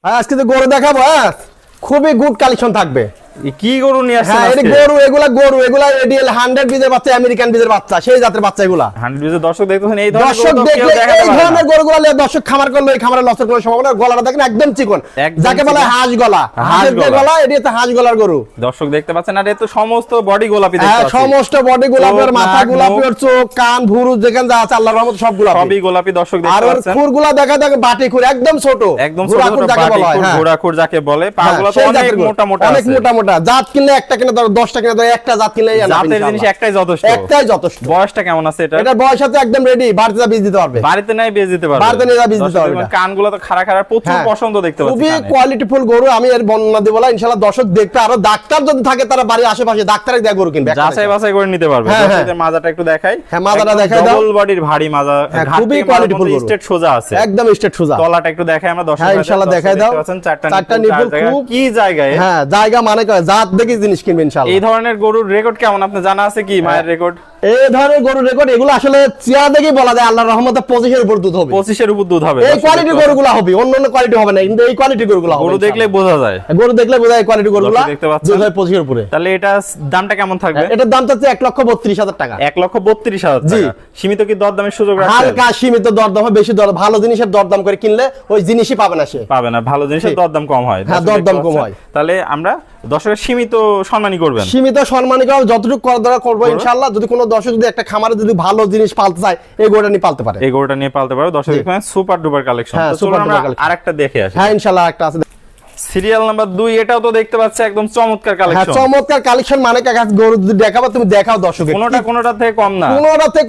আজকে তো গরু দেখাবো, হ্যাঁ খুবই গুড কালেকশন থাকবে। কি গরু নিয়ে আসছেন? হ্যাঁ আজকে গরু এগুলা এডিএল 100 বীজের বাচ্চা, আমেরিকান বীজের বাচ্চা, সেই জাতের বাচ্চা এগুলা। 100 বীজের দর্শক দেখতেছেন, এই ধরনের দর্শক গরু তো কেউ দেখলে দেখাতে এই পারে না। ধরনের গরুগুলা নিয়ে দর্শক খামার করলে এই খামারে লসের কোনো সম্ভাবনা নেই। গলাটা দেখেন একদম চিকন, একদম যাকে বলে চিকন। হাঁস গলা, হাঁসের যে গলা, এটি হচ্ছে হাঁস গলার গরু। দর্শক দেখতে পাচ্ছেন, আর এ তো সমস্ত বডি গোলাপি দেখতে হ্যাঁ পাচ্ছেন। সমস্ত বডি গোলাপের, চোখ, মাথা নাক, গোলাপি, মুখ। ওর চোখ, কান, ভুরু যেখানে যা আছে আল্লাহর রহমতে সব গোলাপি। সবই গোলাপি দর্শক আর দেখতে ওর পাচ্ছেন। খুরগুলা দেখা দেখে বাটি খুর একদম ছোট, একদম ছোট ঘোড়াখুর ছোট যাকে বাটি বলা হয়, খুর, হ্যাঁ। ঘোড়া খুর যাকে বলে। পাগুলো তো সেই অনেক জাতের গরু, মোটা মোটা অনেক আছে। মোটা মোটা। জাত কিনলে একটা কিনে ধরো 10টা কিনে ধরো, একটা জাত কিনলে জাতের জিনিস একটাই যথেষ্ট। একটাই যথেষ্ট। বয়সটা কেমন আছে এটা? এটার বয়স আছে একদম রেডি, বাড়িতে বীজ দিতে পারবে। বাড়িতে নাই বেচ দিতে পারবে। বাড়িতে নিয়ে বীজ দিতে দর্শক পারবে দেখবেন এটা। কানগুলো তো খাড়া খাড়া, প্রচুর হ্যাঁ। পছন্দ দেখতে পাচ্ছি খুবই কানে। কোয়ালিটিফুল গরু। আমি এর বর্ণনা দিব না, ইনশাআল্লাহ দর্শক দেখবে। আরো ডাক্তার যদি থাকে তারা বাড়ির আশেপাশে ডাক্তারের দেয়া গরু কিনবে। যাচাই বাছাই করে নিতে পারবে। হ্যাঁ, দর্শকদের মাজাটা একটু দেখাই। হ্যাঁ, মাজাটা দেখাই দাও। ডবল বডির ভারী মাজা, হ্যাঁ, ঘাট খুবই থেকে কোয়ালিটিফুল মাজার মধ্যে গরু। স্ট্রেট সোজা আছে। একদম স্ট্রেট সোজা। তলাটা একটু দেখাই আমরা দর্শক। হ্যাঁ, ইনশাআল্লাহ দেখাই দাও। চারটা নিপুল খুব কি জায়গায়। হ্যাঁ জায়গা মানে করে জাত দেখে জিনিস কিনবে ইনশাআল্লাহ। এই ধরনের গরুর রেকর্ড কেমন আপনি জানা আছে কি? মায়ের রেকর্ড এই ধরনের গরুর রেকর্ড এগুলো আসলে চেয়ার দেখেই বলা যায় আল্লাহর রহমতে 25 এর উপর দুধ হবে। 25 এর উপর দুধ হবে। এই কোয়ালিটির গরুগুলো হবে, অন্য কোয়ালিটি হবে না, কিন্তু এই কোয়ালিটির গরুগুলো হবে। গরু দেখলে বোঝা যায়। গরু দেখলে বোঝা যায় কোয়ালিটি গরুগুলো দর্শক দেখতে পাচ্ছেন। দুধ হয় 25 এর উপরে। তাহলে এটা দামটা কেমন থাকবে? এটার দাম চাচ্ছে 1,32,000 টাকা। 1,32,000 জি। টাকা। সীমিত কি দরদামের সুযোগ রাখছেন? হালকা সীমিত দরদাম হয়, বেশি দর ভালো জিনিসের দরদাম করে কিনলে ওই জিনিসই পাবে না সে। পাবে না, ভালো জিনিসের জি। দরদাম কম হয়। হ্যাঁ, দর্শক দরদাম দেখতে কম পাচ্ছেন। হয়। তাহলে আমরা দর্শকের সীমিত সম্মানই করবেন। সীমিত সম্মানী করা যতটুকু করার দরকার করবো ইনশাআল্লাহ। যদি কোনো দর্শক যদি একটা খামারে যদি ভালো জিনিস পালতে চায়, এই গরুটা নিয়ে পালতে পারে। এই গরুটা নিয়ে পালতে পারো। দর্শক জি। দেখবেন সুপার ডুপার কালেকশন। হ্যাঁ, তো সুপার চলুন আমরা ডুপার collection। আরেকটা দেখে আসি। হ্যাঁ ইনশাআল্লাহ একটা আছে। সিরিয়াল নাম্বার 2, এটাও তো দেখতে পাচ্ছি একদম চমৎকার হ্যাঁ কালেকশন। চমৎকার কালেকশন মানে কাকা গরু যদি দেখাবো তুমি দেখাও দর্শকের। কোনোটা থেকে কম না।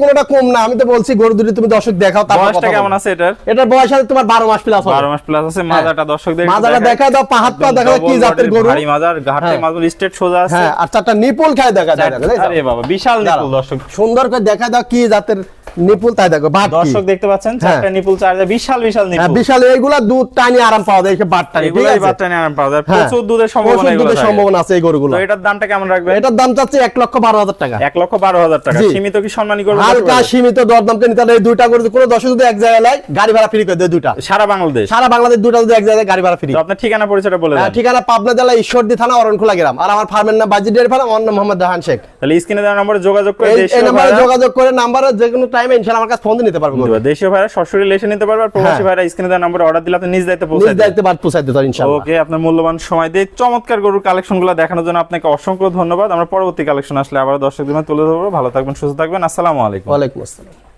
কোনোটা কম না। আমি তো বলছি গরু দুটি তুমি দর্শক দেখাও, তারপর বয়সটা কথা কেমন বলবো। আছে এটার? এটার বয়স আছে তোমার 12 মাস প্লাস হবে। 12 মাস প্লাস আছে। মাজাটা দর্শক দেখতে মাজাটা দেখা দাও, পা হাত পা দেখা দাও, কি জাতের গরু। ভারী মাজার, ঘাটে হ্যাঁ। মাজার স্ট্রেট সোজা আছে। হ্যাঁ আর চারটা নিপুল খায় দেখা যায়। আরে বাবা, বিশাল নিপুল দর্শক। সুন্দর করে দেখা দাও কি জাতের নিপুল, তাই দেখো বাট কি। দর্শক দেখতে পাচ্ছেন চারটা নিপুল, চারটা বিশাল বিশাল হ্যাঁ নিপুল। বিশাল, এইগুলা দুধ টানি আরাম পাওয়া যায়, এই বাটটা ঠিক এগুলাই আছে। বাচ্চা নিয়ে আরাম পাওয়া যায়। হ্যাঁ, প্রচুর দুধের সম্ভাবনা প্রচুর এগুলো দুধের থাকে। সম্ভাবনা আছে এই গরুগুলো। তো এটার দামটা কেমন রাখবে? এটার দাম চাচ্ছে 1,12,000 টাকা। 1,12,000 টাকা। জি। সীমিত কি সম্মানী করবে? হালকা সীমিত দরদাম করে নিতে হলে এই দুইটা গরু কোনো দর্শক যদি এক জায়গায় লাই গাড়ি ভাড়া ফ্রি করে দেয় দুইটা। সারা বাংলাদেশ। সারা বাংলাদেশ দুইটা যদি এক জায়গায় গাড়ি ভাড়া ফ্রি। তো আপনার ঠিকানা পরিচয়টা বলে দেন। ঠিকানা পাবনা জেলা ঈশ্বরদী থানা অরণখোলা গ্রাম। আর আমার ফার্মের নাম বাজি ডেয়ারি ফার্ম, আমার নাম মোহাম্মদ রাহান শেখ। তাহলে স্ক্রিনে দেওয়া নম্বরে যোগাযোগ করে এই দেশীয় নাম্বারে ভাড়া, যোগাযোগ করে নাম্বারে যে কোনো টাইমে ইনশাআল্লাহ আমার কাছে ফোন দিয়ে নিতে পারবো। দেশীয় ভাড়া সরাসরি এসে নিতে পারবে। আর প্রবাসী হ্যাঁ। ভাড়া স্ক্রিনে দেওয়া নম্বরে অর্ডার দিলে আপনি নিজ দায়িত্বে নিজ পৌঁছে দেবেন। দায়িত্বে বাদ পৌঁছাই দিতে পারি ইনশাআল্লাহ। ওকে, আপনার মূল্যবান সময় দিয়ে চমৎকার গরুর কালেকশনগুলো দেখানোর জন্য আপনাকে অসংখ্য ধন্যবাদ। আমরা পরবর্তী কালেকশন আসলে আবার দর্শকদের তুলে ধরবো। ভালো থাকবেন, সুস্থ থাকবেন। আসসালামু আলাইকুম। ওয়ালাইকুম আসসালাম।